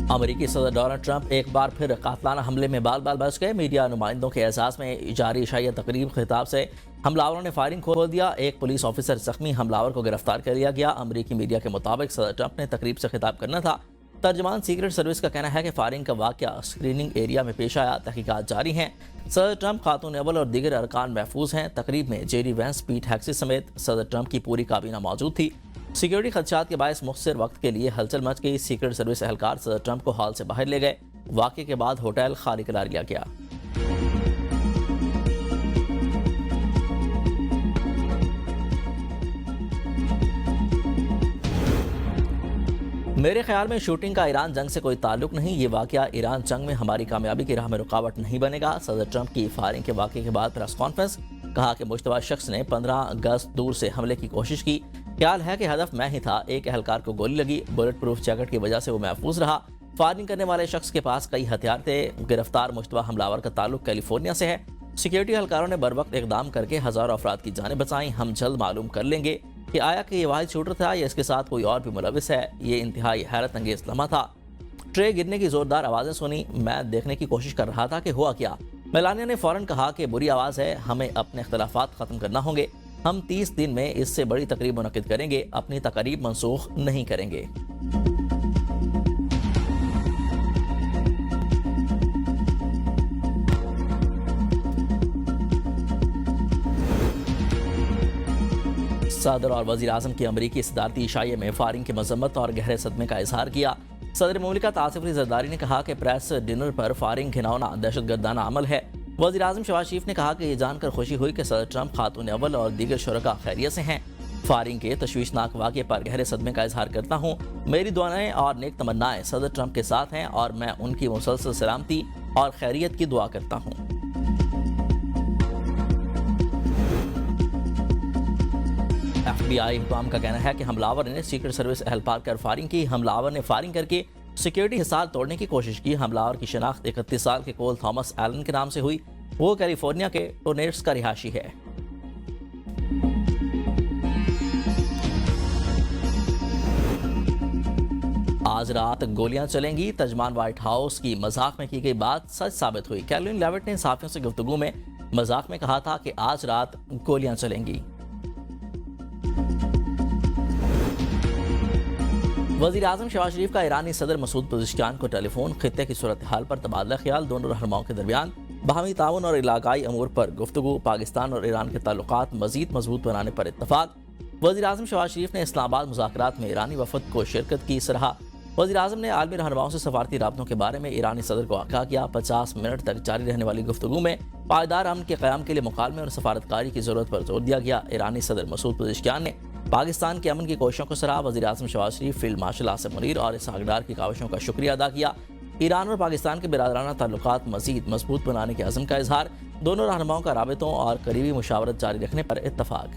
अमेरिकी सदर Donald Trump एक बार फिर कातलाना हमले में बाल बाल बच गए। मीडिया नुमाइंदों के एहसास में जारी शाही तकरीब खिताब से हमलावरों ने फायरिंग खोल दिया। एक पुलिस ऑफिसर जख्मी, हमलावर को गिरफ्तार कर लिया गया। अमेरिकी मीडिया के मुताबिक सदर ट्रंप ने तकरीब से खिताब करना था। तर्जमान सीक्रेट सर्विस का कहना है कि फायरिंग का वाकया स्क्रीनिंग एरिया में पेश आया। तहकीकात जारी हैं। सदर ट्रंप, खातून अव्वल और दीगर अरकान महफूज हैं। तकरीब में जेडी वेंस, पीट हेक्सी समेत सदर ट्रंप की पूरी काबीना मौजूद थी। सिक्योरिटी खदशात के बायस मुख्तसर वक्त के लिए हलचल मच गई। सीक्रेट सर्विस एहलकार सदर ट्रंप को हॉल से बाहर ले गए। वाक़े के बाद होटल खाली करार लिया गया। मेरे ख्याल में शूटिंग का ईरान जंग से कोई ताल्लुक नहीं। ये वाकया ईरान जंग में हमारी कामयाबी की राह में रुकावट नहीं बनेगा। सदर ट्रंप की फायरिंग के वाकये के बाद प्रेस कॉन्फ्रेंस, कहा कि मुश्तबा शख्स ने 15 गज दूर से हमले की कोशिश की। ख्याल है कि हदफ मैं ही था। एक एहलकार को गोली लगी। बुलेट प्रूफ जैकेट की वजह से वो महफूज रहा। फायरिंग करने वाले शख्स के पास कई हथियार थे। गिरफ्तार मुश्तबा हमलावर का ताल्लुक कैलिफोर्निया से है। सिक्योरिटी एहलकारों ने बरवक्त इकदाम करके हजारों अफराद की जानें बचाई। हम जल्द मालूम कर लेंगे कि आया कि ये वाहिद शूटर था या इसके साथ कोई और भी मुलविस है। ये इंतहाई हैरत अंगेज लम्हा था। ट्रे गिरने की जोरदार आवाज़ें सुनी। मैं देखने की कोशिश कर रहा था कि हुआ क्या। मेलानिया ने फौरन कहा कि बुरी आवाज़ है, हमें अपने इख्तलाफात ख़त्म करना होंगे। हम 30 दिन में इससे बड़ी तकरीब मुनक़िद करेंगे। अपनी तकरीब मनसूख नहीं करेंगे। सदर और वज़ीर आज़म की अमरीकी सदारती इशाइये में फायरिंग की मजम्मत और गहरे सदमे का इजहार किया। सदर मुमलिकत आसिफ अली जरदारी ने कहा कि प्रेस डिनर पर फायरिंग घिनौना दहशतगर्दाना अमल है। वज़ीर आज़म शहबाज शरीफ ने कहा कि यह जानकर खुशी हुई कि सदर ट्रंप, खातून अव्वल और दीगर शुरका खैरियत से हैं। फायरिंग के तशवीशनाक वाक़े पर गहरे सदमे का इजहार करता हूँ। मेरी दुआएं और नेक तमन्नाएं सदर ट्रंप के साथ हैं और मैं उनकी मुसलसल सलामती और खैरियत की दुआ करता हूँ। FBI हुकाम का कहना है कि हमलावर ने सीक्रेट सर्विस एहलकार कर फायरिंग की। हमलावर ने फायरिंग करके सिक्योरिटी हिसार तोड़ने की कोशिश की। हमलावर की शनाख्त 31 साल के कोल थॉमस एलन के नाम से हुई। वो कैलिफोर्निया के टोनेट्स का रिहायशी है। आज रात गोलियां चलेंगी। तर्जमान व्हाइट हाउस की मजाक में की गई बात सच साबित हुई। कैरोलिन लेविट ने सहाफियों से गुफ्तगू में मजाक में कहा था कि आज रात गोलियां चलेंगी। वज़ीर आज़म शहबाज शरीफ का ईरानी सदर मसूद पेज़ेश्कियान को टेलीफोन, खित्ते की सूरत हाल पर तबादला ख्याल, दोनों रहनुमाओं के दरमियान बाहमी ताउन और इलाकाई अमूर पर गुफ्तगू, पाकिस्तान और ईरान के ताल्लुकात मज़ीद मजबूत बनाने पर इत्तफाक। वज़ीर आज़म शहबाज शरीफ ने इस्लामाबाद मुज़ाकरात में ईरानी वफ़द को शिरकत की सराहा। वज़ीर आज़म ने आलमी रहनुमाओं से सफारती राब्तों के बारे में ईरानी सदर को आगाह किया। 50 मिनट तक जारी रहने वाली गुफ्तगू में पायदार अमन के क़याम के लिए मुकालमे और सफारतकारी की ज़रूरत पर जोर दिया गया। ईरानी सदर मसूद पेज़ेश्कियान ने पाकिस्तान के अमन की कोशिशों को सराहा। वज़ीर आज़म शहबाज शरीफ, फील्ड मार्शल आसिम मुनीर और इसहाक डार की काविशों का शुक्रिया अदा किया। ईरान और पाकिस्तान के बिरादराना ताल्लुकात मज़ीद मजबूत बनाने के अज़्म का इजहार। दोनों रहनुमाओं का राबितों और करीबी मुशावरत जारी रखने पर इत्तफाक।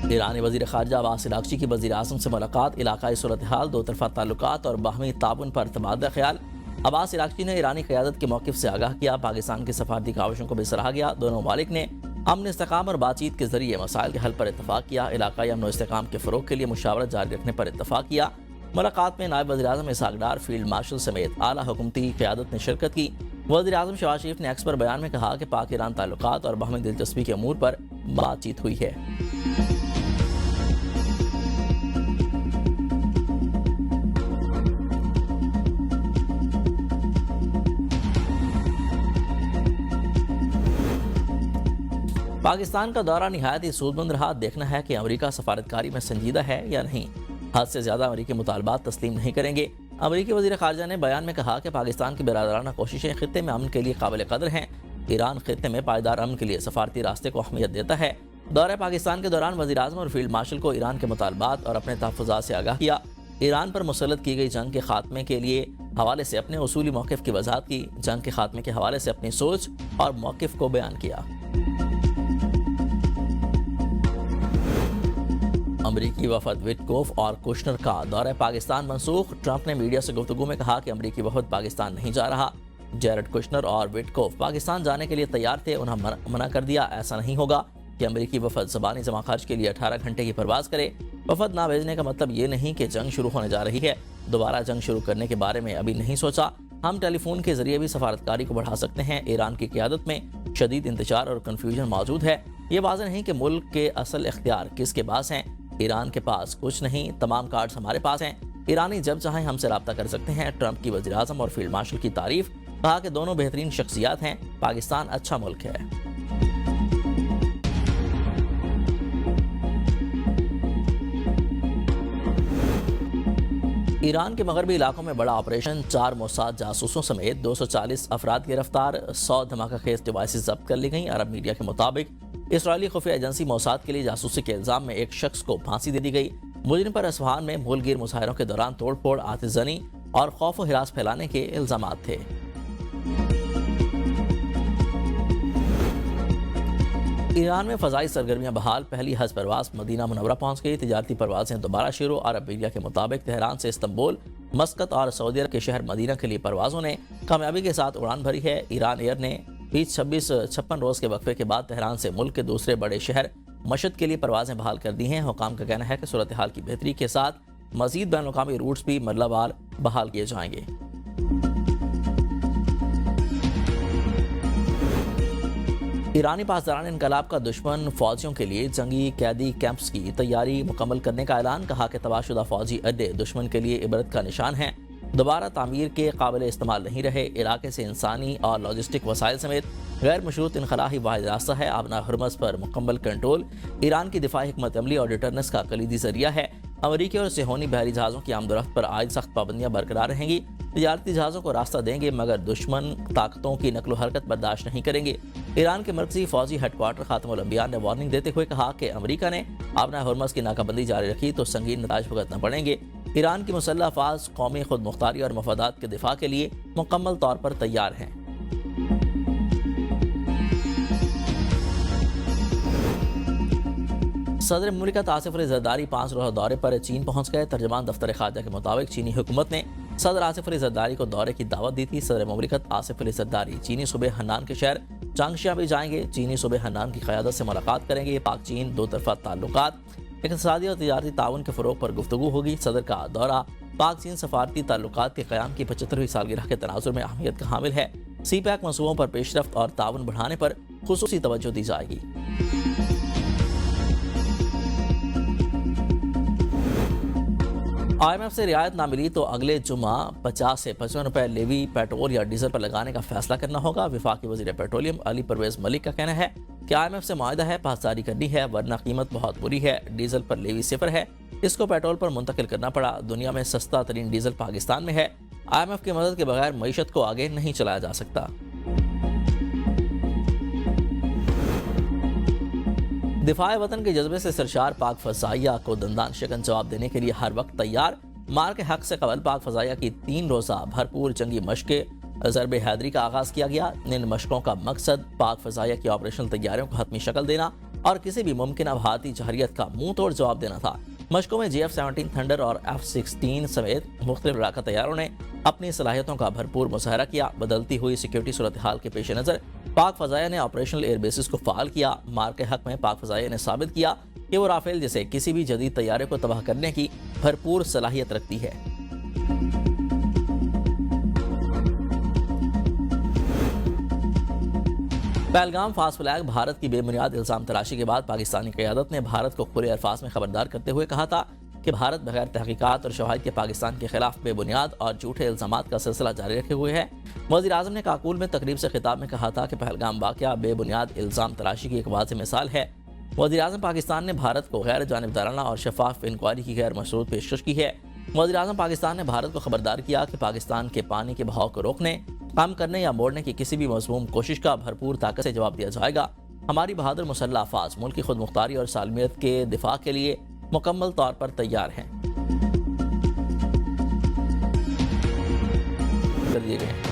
ईरानी वज़ीर ख़ारिजा अब्बास इराक़ची की वज़ीर आज़म से मुलाकात, इलाकाई सूरत हाल, दो तरफ़ा ताल्लुकात और बाहमी ताउन पर तबादला ख्याल। अब्बास इराक़ची ने ईरानी क़यादत के मौक़िफ़ से आगाह किया। पाकिस्तान की सफारती काविशों को भी सराहा गया। दोनों ममालिक ने अमन, इस्तेकाम और बातचीत के जरिए मसाइल के हल पर इत्तफाक किया। इलाकाई अमन और इस्तेकाम के फ़रोग़ के लिए मुशावरत जारी रखने पर इत्तफाक किया। मुलाकात में नायब वज़ीर आज़म इसहाक डार, फील्ड मार्शल समेत आला हुकूमती क़यादत ने शिरकत की। वज़ीर आज़म शहबाज शरीफ ने एक्स पर बयान में कहा कि पाक ईरान ताल्लुकात और बाहमी दिलचस्पी के अमूर पर बातचीत हुई है। पाकिस्तान का दौरा निहायत ही सूदमंद रहा। देखना है कि अमेरिका सफारतकारी में संजीदा है या नहीं। हद से ज़्यादा अमेरिकी मुतालबात तस्लीम नहीं करेंगे। अमेरिकी वज़ीर ख़ारिजा ने बयान में कहा कि पाकिस्तान की बिरादराना कोशिशें ख़ित्ते में अमन के लिए काबिल कदर हैं। ईरान ख़ित्ते में पायदार अमन के लिए सफारती रास्ते को अहमियत देता है। दौरे पाकिस्तान के दौरान वज़ीर आज़म और फील्ड मार्शल को ईरान के मुतालबात और अपने तहफ़्फ़ुज़ात से आगाह किया। ईरान पर मुसल्लत की गई जंग के खात्मे के लिए हवाले से अपने उसूली मौक़िफ़ की वज़ाहत की। जंग के खात्मे के हवाले से अपनी सोच और मौक़िफ़ को बयान किया। अमरीकी वफद विटकोफ और कुशनर का दौरा पाकिस्तान मनसूख। ट्रंप ने मीडिया से गुफ्तगू में कहा कि अमरीकी वफद पाकिस्तान नहीं जा रहा। जेरेड कुशनर और विटकोफ पाकिस्तान जाने के लिए तैयार थे, उन्हें मना कर दिया। ऐसा नहीं होगा। कि अमेरिकी वफद ज़बानी जमा खर्च के लिए 18 घंटे की परवाज़ करे। वफद ना भेजने का मतलब ये नहीं कि जंग शुरू होने जा रही है। दोबारा जंग शुरू करने के बारे में अभी नहीं सोचा। हम टेलीफोन के जरिए भी सफारतकारी को बढ़ा सकते हैं। ईरान की क़यादत में शदीद इंतजार और कन्फ्यूजन मौजूद है। ये वाज़ेह नहीं कि मुल्क के असल इख्तियार किसके पास हैं। ईरान के पास कुछ नहीं, तमाम कार्ड्स हमारे पास हैं। ईरानी जब चाहें हमसे रब्ता कर सकते हैं। ट्रंप की वज़ीर आज़म और फील्ड मार्शल की तारीफ, कहा कि दोनों बेहतरीन शख्सियात हैं। पाकिस्तान अच्छा मुल्क है। ईरान के मगरबी इलाकों में बड़ा ऑपरेशन, 4 मोसाद जासूसों समेत 240 अफराद गिरफ्तार, 100 धमाका-खेज डिवाइसेस जब्त कर ली गई। अरब मीडिया के मुताबिक इसराइली खुफिया एजेंसी मोसाद के लिए जासूसी के इल्जाम में एक शख्स को फांसी दे दी गई। मुजरिम पर असफहान में मुल्कगीर मुजाहिरों के दौरान तोड़फोड़, आतिशज़नी और खौफ व हिरास फैलाने के इल्जामात थे। ईरान में फ़ज़ाई सरगर्मियां बहाल, पहली हज परवाज़ मदीना मुनव्वरा पहुंच गई। तिजारती परवाज़ें दोबारा शुरू। अरब मीडिया के मुताबिक तेहरान से इस्तांबुल, मस्कत और सऊदी अरब के शहर मदीना के लिए परवाज़ों ने कामयाबी के साथ उड़ान भरी है। ईरान एयर ने 56 रोज़ के वक्फे के बाद तेहरान से मुल्क के दूसरे बड़े शहर मशहद के लिए परवाज़ें बहाल कर दी हैं। हुकाम का कहना है कि सूरत हाल की बेहतरी के साथ मज़ीद बैनुल-अक़वामी रूट्स भी मरलावार बहाल किए जाएंगे। ईरानी पासदारान इनकलाब का दुश्मन फौजियों के लिए जंगी कैदी कैंप्स की तैयारी मुकम्मल करने का ऐलान, कहा कि तबाहशुदा फौजी अड्डे दुश्मन के लिए इबरत का निशान हैं। दोबारा तामीर के काबिल इस्तेमाल नहीं रहे। इलाके से इंसानी और लॉजिस्टिक वसाइल समेत गैर मशरूत इनखला ही वाहिद रास्ता है। आबना हुर्मस पर मुकम्मल कंट्रोल ईरान की दिफाई हिकमत अमली और डिटरनेंस का कलीदी जरिया है। अमरीकी और सेहोनी बहरी जहाज़ों की आमदोरफ्त पर आयद सख्त पाबंदियाँ बरकरार रहेंगी। तिजारती जहाज़ों को रास्ता देंगे मगर दुश्मन ताकतों की नकलो हरकत बर्दाश्त नहीं करेंगे। ईरान के मरकजी फौजी हेडक्वार्टर खातमुल अंबिया ने वार्निंग देते हुए कहा कि अमरीका ने आबना हुर्मस की नाकाबंदी जारी रखी तो संगीन नताज भुगतना पड़ेंगे। ईरान की मुसल्लह अफवाज कौमी खुद मुख्तारी और मफादात के दिफा के लिए मुकम्मल तौर पर तैयार हैं। सदर मुमलिकत आसिफ अली जरदारी 5 रोज़ा दौरे पर चीन पहुंच गए। तर्जमान दफ्तर खारजा के मुताबिक चीनी हुकूमत ने सदर आसिफ अली जरदारी को दौरे की दावत दी थी। सदर मुमलिकत आसिफ अली जरदारी चीनी सूबे हन्नान के शहर चांगशिया भी जाएंगे। चीनी सूबे हन्नान की क़यादत से मुलाकात करेंगे। पाक चीन दो तरफा ताल्लुकात, इक़्तिसादी और तिजारती ताउन के फ़रोग़ पर गुफ्तगू होगी। सदर का दौरा पाक चीन सफारती ताल्लुकात के क़याम की 75वीं सालगिरह के तनाज़ुर में अहमियत का हामिल है। सी पैक मंसूबों पर पेशरफ्त और ताउन बढ़ाने पर खुसूसी तवज्जो दी जाएगी। IMF से रियायत ना मिली तो अगले जुमा 50 से 55 रुपए लेवी पेट्रोल या डीजल पर लगाने का फैसला करना होगा। वफाकी वज़ीर पेट्रोलियम अली परवेज़ मलिक का कहना है कि IMF से मुआहदा है, पासदारी करनी है वरना कीमत बहुत बुरी है। डीजल पर लेवी 0 है, इसको पेट्रोल पर मुंतकिल करना पड़ा। दुनिया में सस्ता तरीन डीजल पाकिस्तान में है। IMF की मदद के बगैर मईशत को आगे नहीं चलाया जा सकता। दिफाए वतन के जज्बे से सरशार पाक फ़ज़ाइया को दंदान शिकन जवाब देने के लिए हर वक्त तैयार। मार के हक से कबल पाक फ़ज़ाइया की 3 रोज़ा भरपूर जंगी मशक़े ज़रबे हैदरी का आगाज़ किया गया। इन मशक़ों का मकसद पाक फ़ज़ाइया की ऑपरेशनल तैयारियों को हतमी शक्ल देना और किसी भी मुमकिन भारतीय जहरियत का मुंह तोड़ जवाब देना था। मशक़ों में JF-17 थंडर और F-16 समेत मुख्तलिफ लड़ाका तैयारों ने अपनी सलाहियतों का भरपूर मुज़ाहरा किया। बदलती हुई सिक्योरिटी सूरत हाल के पेश नज़र पाक फ़ज़ाइया ने ऑपरेशनल एयर बेसिस को फ़ाल किया। मार के हक में पाक फ़ज़ाइया ने साबित किया कि वो राफेल जैसे किसी भी जदीद तैयारे को तबाह करने की भरपूर सलाहियत रखती है। पहलगाम फास्ट फ्लैग भारत की बेबुनियाद इल्ज़ाम तराशी के बाद पाकिस्तानी क़यादत ने भारत को खुले अल्फाज में खबरदार करते हुए कहा था कि भारत बगैर तहकीकात और शवाहिद के पाकिस्तान के खिलाफ बेबुनियाद और झूठे इल्ज़ामात का सिलसिला जारी रखे हुए है। वज़ीर आज़म ने काकुल में तकरीब से खिताब में कहा था कि पहलगाम वाक़या बेबुनियाद इल्ज़ाम तराशी की एक वाज़ेह मिसाल है। वज़ीर आज़म पाकिस्तान ने भारत को गैर जानिबदाराना और शफाफ इंक्वायरी की गैर मशरूत पेशकश की है। वज़ीर आज़म पाकिस्तान ने भारत को खबरदार किया कि पाकिस्तान के पानी के बहाव को रोकने, कम करने या मोड़ने की किसी भी मज़मूम कोशिश का भरपूर ताकत से जवाब दिया जाएगा। हमारी बहादुर मुसल्लह अफ़वाज मुल्क की खुद मुख्तारी और सालमियत के दिफा के लिए मुकम्मल तौर पर तैयार हैं। कर दिए गए।